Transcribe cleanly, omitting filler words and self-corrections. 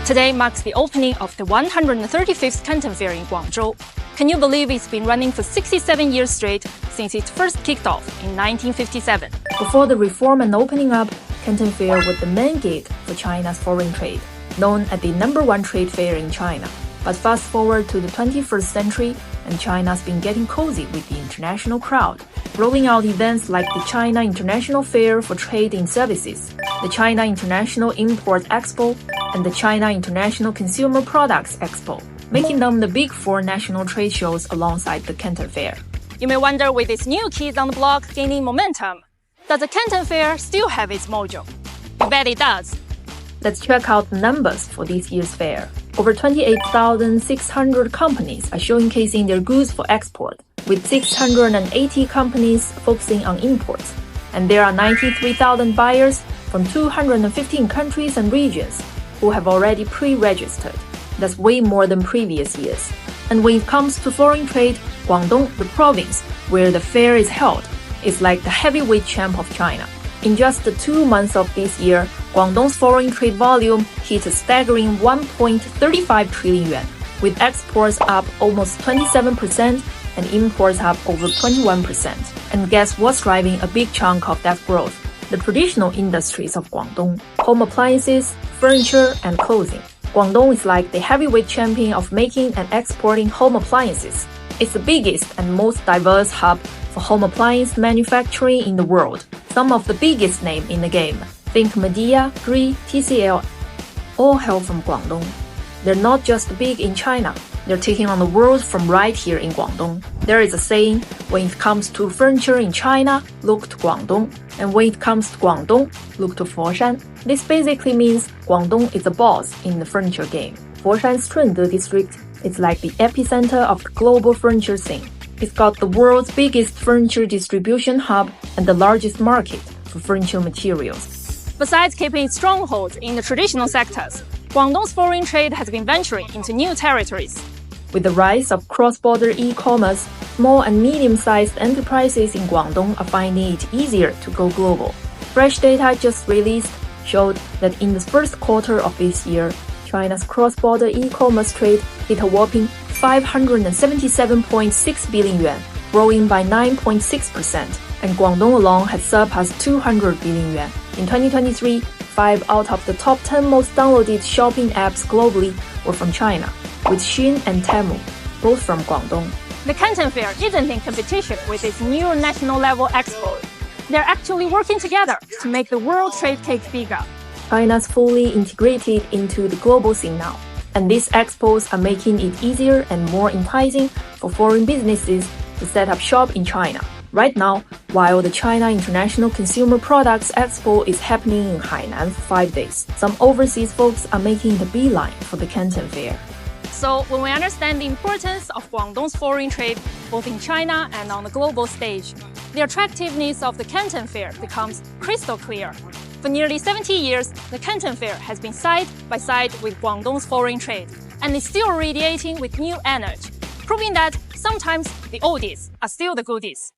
Today marks the opening of the 135th Canton Fair in Guangzhou. Can you believe it's been running for 67 years straight since it first kicked off in 1957? Before the reform and opening up, Canton Fair was the main gate for China's foreign trade, known as the #1 trade fair in China. But fast forward to the 21st century, and China's been getting cozy with the international crowd, rolling out events like the China International Fair for Trade in Services, the China International Import Expo, and the China International Consumer Products Expo, making them the big four national trade shows alongside the Canton Fair. You may wonder, with its new kids on the block gaining momentum, does the Canton Fair still have its mojo? You bet it does. Let's check out the numbers for this year's fair. Over 28,600 companies are showcasing their goods for export, with 680 companies focusing on imports. And there are 93,000 buyers from 215 countries and regions who have already pre-registered. That's way more than previous years. And when it comes to foreign trade, Guangdong, the province where the fair is held, is like the heavyweight champ of China. In just the 2 months of this year, Guangdong's foreign trade volume hit a staggering 1.35 trillion yuan, with exports up almost 27% and imports up over 21%. And guess what's driving a big chunk of that growth? The traditional industries of Guangdong: home appliances, furniture, and clothing. Guangdong is like the heavyweight champion of making and exporting home appliances. It's the biggest and most diverse hub for home appliance manufacturing in the world. Some of the biggest names in the game, think Midea, Gree, TCL, all hail from Guangdong. They're not just big in China, they're taking on the world from right here in Guangdong. There is a saying, when it comes to furniture in China, look to Guangdong, and when it comes to Guangdong, look to Foshan. This basically means Guangdong is the boss in the furniture game. Foshan's Chunde district is like the epicenter of the global furniture scene. It's got the world's biggest furniture distribution hub and the largest market for furniture materials. Besides keeping its strongholds in the traditional sectors, Guangdong's foreign trade has been venturing into new territories. With the rise of cross-border e-commerce, small and medium-sized enterprises in Guangdong are finding it easier to go global. Fresh data just released showed that in the first quarter of this year, China's cross-border e-commerce trade hit a whopping 577.6 billion yuan, growing by 9.6%, and Guangdong alone has surpassed 200 billion yuan. In 2023, 5 out of the top 10 most downloaded shopping apps globally were from China, with Shein and Temu, both from Guangdong. The Canton Fair isn't in competition with its new national-level expo. They're actually working together to make the world trade cake bigger. China's fully integrated into the global scene now, and these expos are making it easier and more enticing for foreign businesses to set up shop in China. Right now, while the China International Consumer Products Expo is happening in Hainan for 5 days, some overseas folks are making the beeline for the Canton Fair. So when we understand the importance of Guangdong's foreign trade, both in China and on the global stage, the attractiveness of the Canton Fair becomes crystal clear. For nearly 70 years, the Canton Fair has been side by side with Guangdong's foreign trade, and is still radiating with new energy, proving that sometimes the oldies are still the goodies.